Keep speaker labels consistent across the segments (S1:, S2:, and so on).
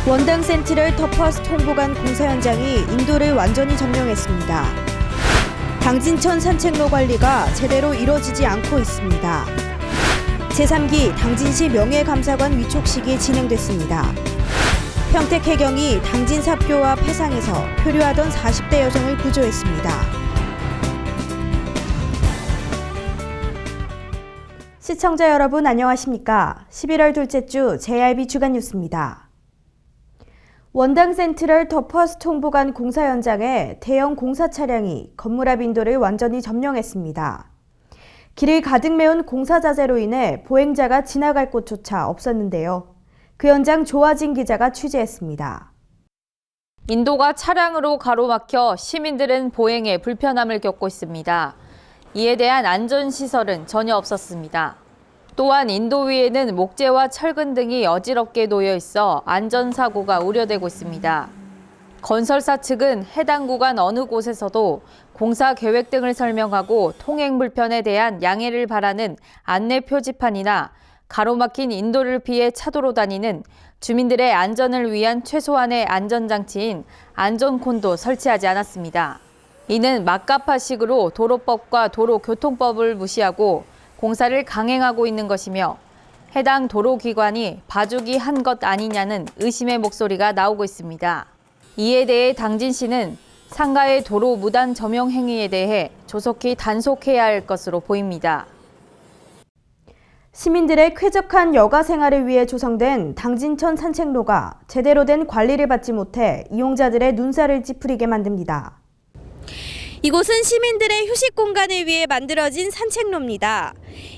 S1: 원당 센트럴 더 퍼스트 홍보관 공사 현장이 인도를 완전히 점령했습니다. 당진천 산책로 관리가 제대로 이뤄지지 않고 있습니다. 제3기 당진시 명예감사관 위촉식이 진행됐습니다. 평택해경이 당진 삽교 앞 해상에서 표류하던 40대 여성을 구조했습니다. 시청자 여러분 안녕하십니까? 11월 둘째 주 JRB 주간 뉴스입니다. 원당 센트럴 더 퍼스트 홍보관 공사 현장에 대형 공사 차량이 건물 앞 인도를 완전히 점령했습니다. 길을 가득 메운 공사 자재로 인해 보행자가 지나갈 곳조차 없었는데요. 그 현장 조아진 기자가 취재했습니다.
S2: 인도가 차량으로 가로막혀 시민들은 보행에 불편함을 겪고 있습니다. 이에 대한 안전시설은 전혀 없었습니다. 또한 인도 위에는 목재와 철근 등이 어지럽게 놓여 있어 안전사고가 우려되고 있습니다. 건설사 측은 해당 구간 어느 곳에서도 공사 계획 등을 설명하고 통행 불편에 대한 양해를 바라는 안내 표지판이나 가로막힌 인도를 피해 차도로 다니는 주민들의 안전을 위한 최소한의 안전장치인 안전콘도 설치하지 않았습니다. 이는 막가파식으로 도로법과 도로교통법을 무시하고 공사를 강행하고 있는 것이며 해당 도로기관이 봐주기 한 것 아니냐는 의심의 목소리가 나오고 있습니다. 이에 대해 당진시는 상가의 도로 무단 점용 행위에 대해 조속히 단속해야 할 것으로 보입니다.
S1: 시민들의 쾌적한 여가 생활을 위해 조성된 당진천 산책로가 제대로 된 관리를 받지 못해 이용자들의 눈살을 찌푸리게 만듭니다.
S3: 이곳은 시민들의 휴식 공간을 위해 만들어진 산책로입니다.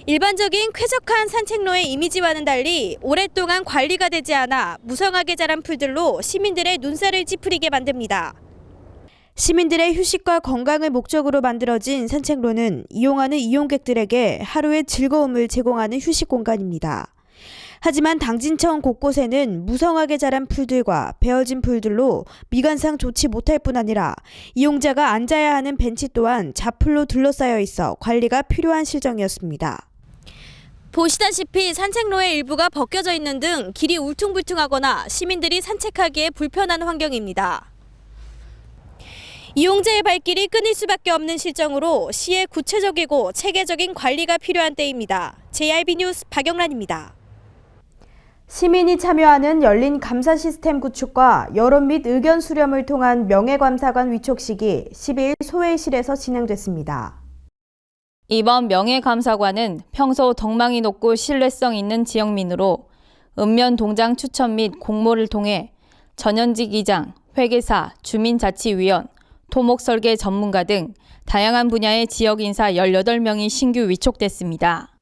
S3: 일반적인 쾌적한 산책로의 이미지와는 달리 오랫동안 관리가 되지 않아 무성하게 자란 풀들로 시민들의 눈살을 찌푸리게 만듭니다.
S1: 시민들의 휴식과 건강을 목적으로 만들어진 산책로는 이용하는 이용객들에게 하루의 즐거움을 제공하는 휴식 공간입니다. 하지만 당진천 곳곳에는 무성하게 자란 풀들과 베어진 풀들로 미관상 좋지 못할 뿐 아니라 이용자가 앉아야 하는 벤치 또한 잡풀로 둘러싸여 있어 관리가 필요한 실정이었습니다.
S3: 보시다시피 산책로의 일부가 벗겨져 있는 등 길이 울퉁불퉁하거나 시민들이 산책하기에 불편한 환경입니다. 이용자의 발길이 끊일 수밖에 없는 실정으로 시의 구체적이고 체계적인 관리가 필요한 때입니다. JRB 뉴스 박영란입니다.
S1: 시민이 참여하는 열린 감사 시스템 구축과 여론 및 의견 수렴을 통한 명예감사관 위촉식이 12일 소회의실에서 진행됐습니다.
S2: 이번 명예감사관은 평소 덕망이 높고 신뢰성 있는 지역민으로 읍면 동장 추천 및 공모를 통해 전현직 이장, 회계사, 주민자치위원, 토목설계 전문가 등 다양한 분야의 지역 인사 18명이 신규 위촉됐습니다.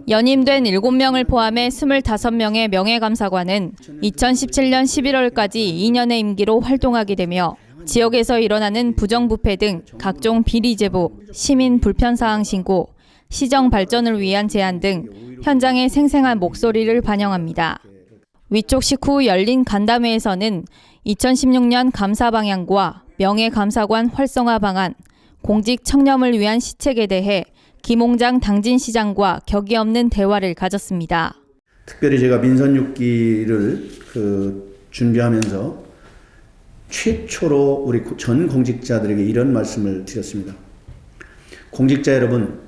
S2: 연임된 7명을 포함해 25명의 명예감사관은 2017년 11월까지 2년의 임기로 활동하게 되며 지역에서 일어나는 부정부패 등 각종 비리 제보, 시민 불편사항 신고, 시정 발전을 위한 제안 등 현장의 생생한 목소리를 반영합니다. 위촉식 후 열린 간담회에서는 2016년 감사 방향과 명예감사관 활성화 방안, 공직 청렴을 위한 시책에 대해 김홍장 당진시장과 격이 없는 대화를 가졌습니다.
S4: 특별히 제가 민선 6기를 준비하면서 최초로 우리 전 공직자들에게 이런 말씀을 드렸습니다. 공직자 여러분,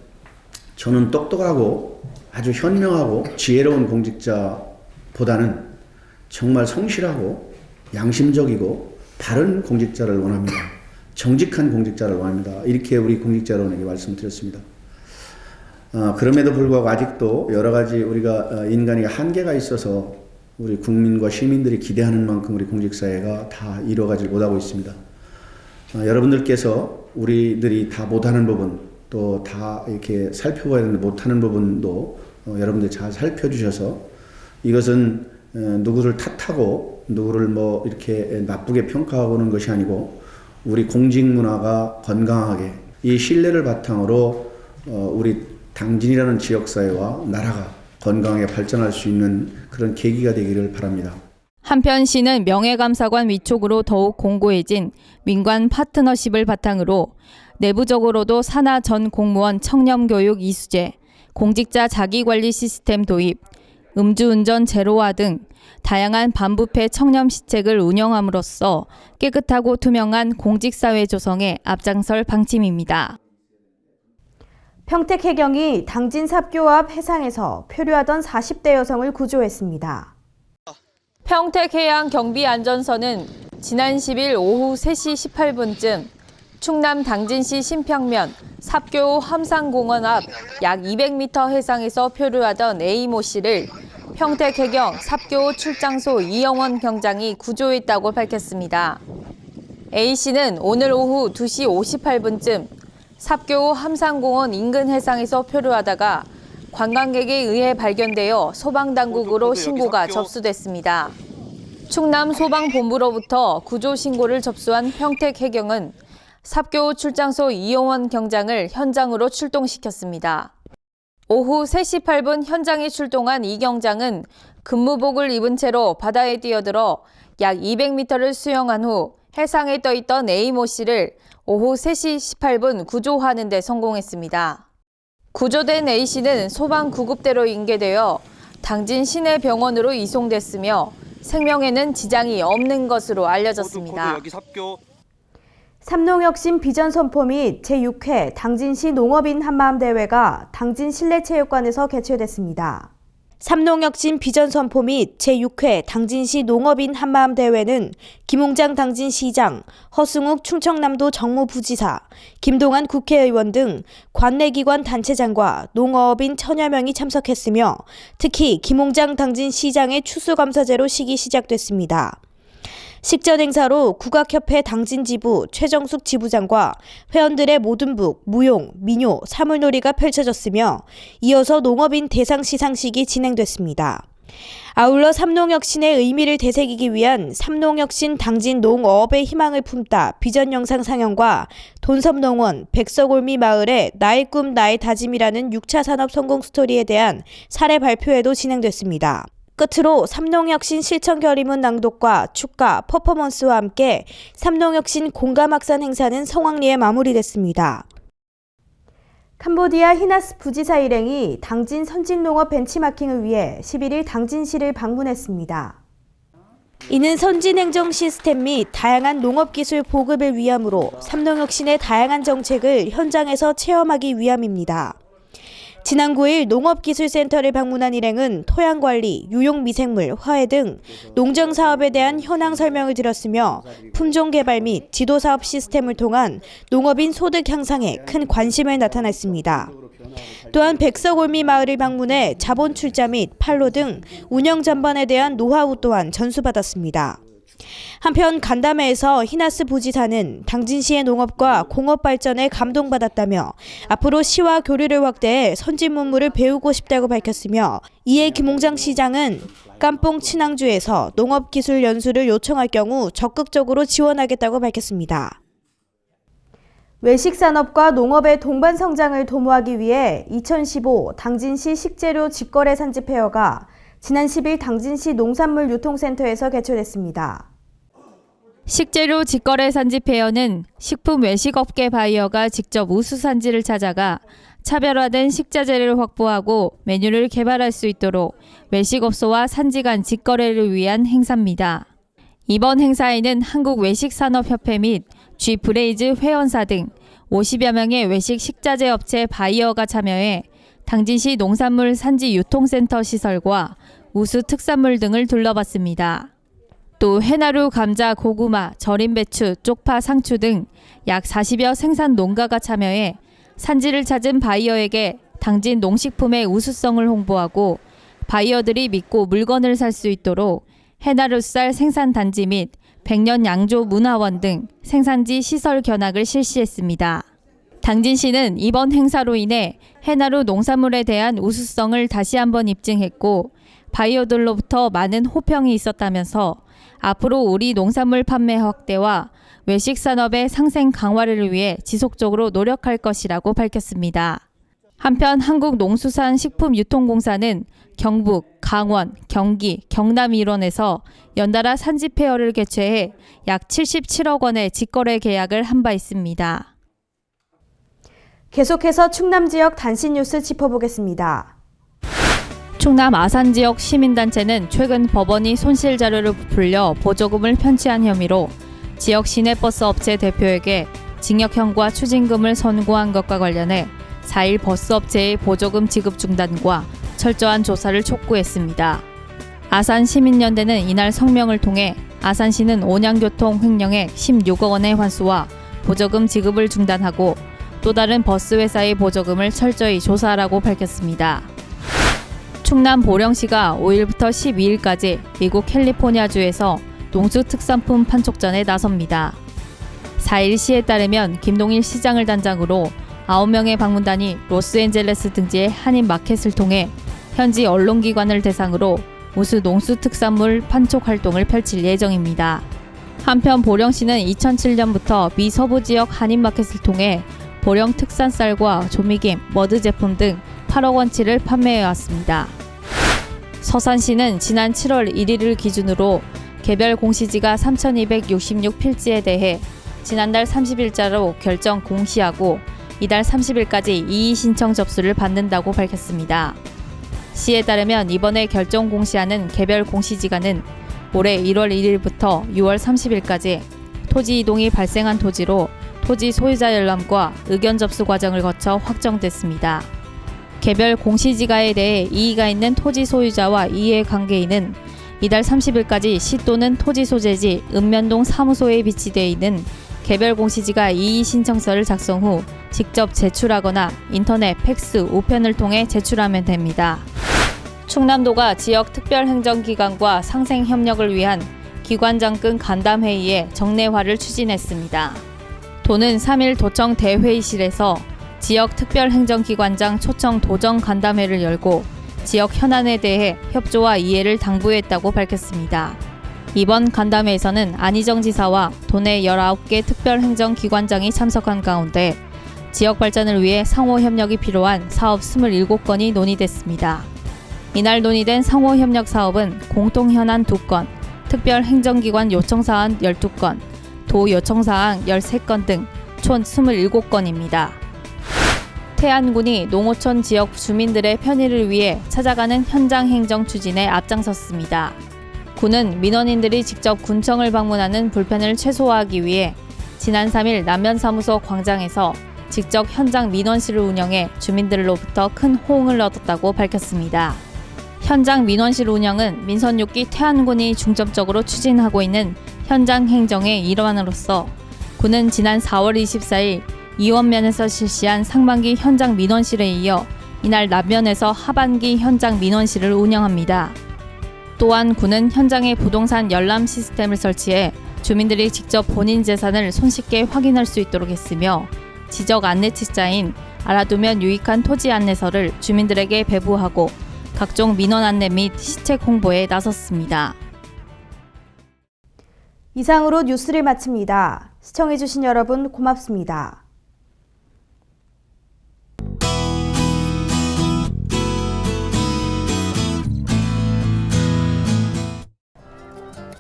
S4: 저는 똑똑하고 아주 현명하고 지혜로운 공직자보다는 정말 성실하고 양심적이고 바른 공직자를 원합니다. 정직한 공직자를 원합니다. 이렇게 우리 공직자 여러분에게 말씀드렸습니다. 그럼에도 불구하고 아직도 여러 가지 우리가 인간이 한계가 있어서 우리 국민과 시민들이 기대하는 만큼 우리 공직사회가 다 이루어가지 못하고 있습니다. 여러분들께서 우리들이 다 못하는 부분 또 다 이렇게 살펴봐야 되는데 못하는 부분도 여러분들 잘 살펴주셔서 이것은 누구를 탓하고 누구를 뭐 이렇게 나쁘게 평가하고는 것이 아니고 우리 공직 문화가 건강하게 이 신뢰를 바탕으로 우리 당진이라는 지역사회와 나라가 건강하게 발전할 수 있는 그런 계기가 되기를 바랍니다.
S2: 한편 시는 명예감사관 위촉으로 더욱 공고해진 민관 파트너십을 바탕으로 내부적으로도 산하 전 공무원 청렴교육 이수제, 공직자 자기관리 시스템 도입, 음주운전 제로화 등 다양한 반부패 청렴 시책을 운영함으로써 깨끗하고 투명한 공직사회 조성에 앞장설 방침입니다.
S1: 평택해경이 당진 삽교 앞 해상에서 표류하던 40대 여성을 구조했습니다.
S2: 평택해양경비안전선은 지난 10일 오후 3시 18분쯤 충남 당진시 신평면 삽교 함상공원 앞 약 200m 해상에서 표류하던 A모 씨를 평택해경 삽교 출장소 이영원 경장이 구조했다고 밝혔습니다. A 씨는 오늘 오후 2시 58분쯤 삽교 함상공원 인근 해상에서 표류하다가 관광객에 의해 발견되어 소방당국으로 신고가 접수됐습니다. 충남 소방본부로부터 구조 신고를 접수한 평택해경은 삽교 출장소 이용원 경장을 현장으로 출동시켰습니다. 오후 3시 8분 현장에 출동한 이 경장은 근무복을 입은 채로 바다에 뛰어들어 약 200m를 수영한 후 해상에 떠있던 A모 씨를 오후 3시 18분 구조하는 데 성공했습니다. 구조된 A 씨는 소방 구급대로 인계되어 당진 시내병원으로 이송됐으며 생명에는 지장이 없는 것으로 알려졌습니다.
S1: 삼농혁신 비전 선포 및 제6회 당진시 농업인 한마음대회가 당진 실내체육관에서 개최됐습니다. 삼농혁신 비전 선포 및 제6회 당진시 농업인 한마음대회는 김홍장 당진시장, 허승욱 충청남도 정무부지사, 김동완 국회의원 등 관내기관 단체장과 농업인 천여 명이 참석했으며 특히 김홍장 당진시장의 추수감사제로 식이 시작됐습니다. 식전 행사로 국악협회 당진지부 최정숙 지부장과 회원들의 모든북, 무용, 민요, 사물놀이가 펼쳐졌으며 이어서 농업인 대상 시상식이 진행됐습니다. 아울러 삼농혁신의 의미를 되새기기 위한 삼농혁신 당진 농어업의 희망을 품다 비전 영상 상영과 돈섬농원, 백석올미 마을의 나의 꿈 나의 다짐이라는 6차 산업 성공 스토리에 대한 사례 발표회도 진행됐습니다. 끝으로 삼농혁신 실천 결의문 낭독과 축가, 퍼포먼스와 함께 삼농혁신 공감확산 행사는 성황리에 마무리됐습니다. 캄보디아 히나스 부지사 일행이 당진 선진농업 벤치마킹을 위해 11일 당진시를 방문했습니다. 이는 선진행정 시스템 및 다양한 농업기술 보급을 위함으로 삼농혁신의 다양한 정책을 현장에서 체험하기 위함입니다. 지난 9일 농업기술센터를 방문한 일행은 토양관리, 유용미생물, 화해 등 농정사업에 대한 현황 설명을 드렸으며 품종개발 및 지도사업 시스템을 통한 농업인 소득 향상에 큰 관심을 나타냈습니다. 또한 백석올미 마을을 방문해 자본 출자 및 판로 등 운영 전반에 대한 노하우 또한 전수받았습니다. 한편 간담회에서 히나스 부지사는 당진시의 농업과 공업 발전에 감동받았다며 앞으로 시와 교류를 확대해 선진 문물을 배우고 싶다고 밝혔으며 이에 김홍장 시장은 깜뽕 친항주에서 농업기술 연수를 요청할 경우 적극적으로 지원하겠다고 밝혔습니다. 외식산업과 농업의 동반 성장을 도모하기 위해 2015 당진시 식재료 직거래 산지페어가 지난 10일 당진시 농산물 유통센터에서 개최됐습니다.
S2: 식재료 직거래 산지 페어는 식품 외식업계 바이어가 직접 우수 산지를 찾아가 차별화된 식자재를 확보하고 메뉴를 개발할 수 있도록 외식업소와 산지 간 직거래를 위한 행사입니다. 이번 행사에는 한국외식산업협회 및 G브레이즈 회원사 등 50여 명의 외식 식자재 업체 바이어가 참여해 당진시 농산물 산지 유통센터 시설과 우수 특산물 등을 둘러봤습니다. 또 해나루, 감자, 고구마, 절임 배추, 쪽파, 상추 등 약 40여 생산 농가가 참여해 산지를 찾은 바이어에게 당진 농식품의 우수성을 홍보하고 바이어들이 믿고 물건을 살 수 있도록 해나루쌀 생산단지 및 백년 양조 문화원 등 생산지 시설 견학을 실시했습니다. 당진시는 이번 행사로 인해 해나루 농산물에 대한 우수성을 다시 한번 입증했고 바이어들로부터 많은 호평이 있었다면서 앞으로 우리 농산물 판매 확대와 외식 산업의 상생 강화를 위해 지속적으로 노력할 것이라고 밝혔습니다. 한편 한국농수산식품유통공사는 경북, 강원, 경기, 경남 일원에서 연달아 산지 페어를 개최해 약 77억 원의 직거래 계약을 한 바 있습니다.
S1: 계속해서 충남 지역 단신 뉴스 짚어보겠습니다.
S2: 충남 아산 지역 시민단체는 최근 법원이 손실 자료를 부풀려 보조금을 편취한 혐의로 지역 시내버스 업체 대표에게 징역형과 추징금을 선고한 것과 관련해 4일 버스업체의 보조금 지급 중단과 철저한 조사를 촉구했습니다. 아산시민연대는 이날 성명을 통해 아산시는 온양교통 횡령액 16억 원의 환수와 보조금 지급을 중단하고 또 다른 버스 회사의 보조금을 철저히 조사하라고 밝혔습니다. 충남 보령시가 5일부터 12일까지 미국 캘리포니아주에서 농수특산품 판촉전에 나섭니다. 4일 시에 따르면 김동일 시장을 단장으로 9명의 방문단이 로스앤젤레스 등지의 한인 마켓을 통해 현지 언론기관을 대상으로 우수 농수특산물 판촉 활동을 펼칠 예정입니다. 한편 보령시는 2007년부터 미 서부 지역 한인 마켓을 통해 보령 특산 쌀과 조미김, 머드 제품 등 8억 원치를 판매해왔습니다. 서산시는 지난 7월 1일을 기준으로 개별 공시지가 3,266필지에 대해 지난달 30일자로 결정 공시하고 이달 30일까지 이의 신청 접수를 받는다고 밝혔습니다. 시에 따르면 이번에 결정 공시하는 개별 공시지가는 올해 1월 1일부터 6월 30일까지 토지 이동이 발생한 토지로 토지 소유자 열람과 의견 접수 과정을 거쳐 확정됐습니다. 개별 공시지가에 대해 이의가 있는 토지 소유자와 이해관계인은 이달 30일까지 시 또는 토지 소재지 읍면동 사무소에 비치되어 있는 개별 공시지가 이의 신청서를 작성 후 직접 제출하거나 인터넷, 팩스, 우편을 통해 제출하면 됩니다. 충남도가 지역 특별행정기관과 상생협력을 위한 기관장급 간담회의에 정례화를 추진했습니다. 도는 3일 도청 대회의실에서 지역 특별행정기관장 초청 도정 간담회를 열고 지역 현안에 대해 협조와 이해를 당부했다고 밝혔습니다. 이번 간담회에서는 안희정 지사와 도내 19개 특별행정기관장이 참석한 가운데 지역 발전을 위해 상호협력이 필요한 사업 27건이 논의됐습니다. 이날 논의된 상호협력 사업은 공통현안 2건, 특별행정기관 요청사안 12건, 도 요청사항 13건 등 총 27건입니다. 태안군이 농어촌 지역 주민들의 편의를 위해 찾아가는 현장 행정 추진에 앞장섰습니다. 군은 민원인들이 직접 군청을 방문하는 불편을 최소화하기 위해 지난 3일 남면사무소 광장에서 직접 현장 민원실을 운영해 주민들로부터 큰 호응을 얻었다고 밝혔습니다. 현장 민원실 운영은 민선 6기 태안군이 중점적으로 추진하고 있는 현장 행정의 일환으로서 군은 지난 4월 24일 이원면에서 실시한 상반기 현장 민원실에 이어 이날 남면에서 하반기 현장 민원실을 운영합니다. 또한 군은 현장에 부동산 열람 시스템을 설치해 주민들이 직접 본인 재산을 손쉽게 확인할 수 있도록 했으며 지적 안내책자인 알아두면 유익한 토지 안내서를 주민들에게 배부하고 각종 민원 안내 및 시책 홍보에 나섰습니다.
S1: 이상으로 뉴스를 마칩니다. 시청해주신 여러분 고맙습니다.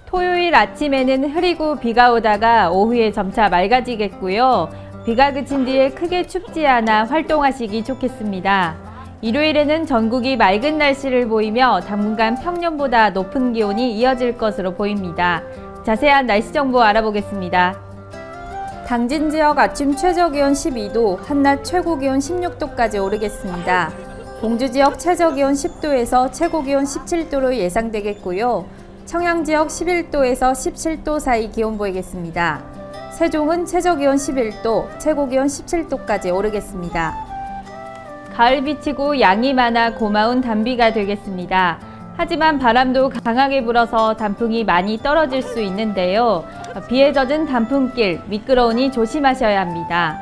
S2: 토요일 아침에는 흐리고 비가 오다가 오후에 점차 맑아지겠고요. 비가 그친 뒤에 크게 춥지 않아 활동하시기 좋겠습니다. 일요일에는 전국이 맑은 날씨를 보이며 당분간 평년보다 높은 기온이 이어질 것으로 보입니다. 자세한 날씨 정보 알아보겠습니다. 당진 지역 아침 최저기온 12도, 한낮 최고기온 16도까지 오르겠습니다. 공주 지역 최저기온 10도에서 최고기온 17도로 예상되겠고요. 청양 지역 11도에서 17도 사이 기온 보이겠습니다. 세종은 최저기온 11도, 최고기온 17도까지 오르겠습니다. 가을 비치고 양이 많아 고마운 단비가 되겠습니다. 하지만 바람도 강하게 불어서 단풍이 많이 떨어질 수 있는데요. 비에 젖은 단풍길 미끄러우니 조심하셔야 합니다.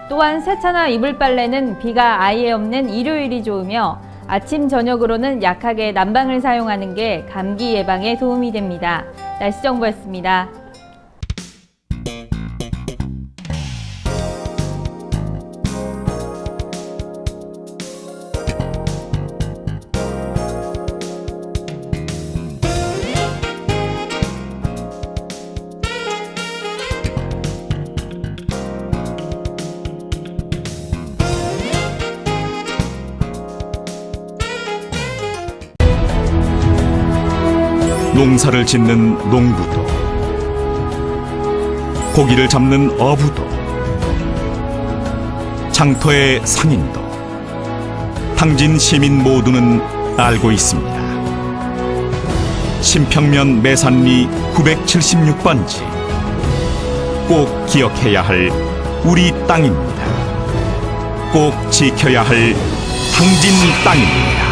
S2: 또한 세차나 이불 빨래는 비가 아예 없는 일요일이 좋으며 아침 저녁으로는 약하게 난방을 사용하는 게 감기 예방에 도움이 됩니다. 날씨 정보였습니다.
S5: 농사를 짓는 농부도, 고기를 잡는 어부도, 장터의 상인도, 당진 시민 모두는 알고 있습니다. 신평면 매산리 976번지, 꼭 기억해야 할 우리 땅입니다. 꼭 지켜야 할 당진 땅입니다.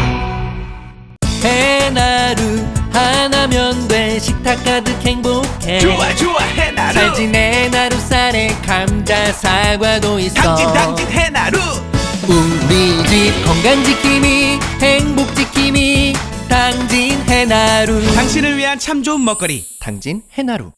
S6: 해나루 하나면 돼. 식탁 가득 행복해.
S7: 좋아 좋아 해나루.
S6: 살진 해나루 쌀에 감자 사과도 있어.
S7: 당진 해나루.
S6: 우리 집 건강 지킴이 행복 지킴이 당진 해나루.
S7: 당신을 위한 참 좋은 먹거리.
S6: 당진 해나루.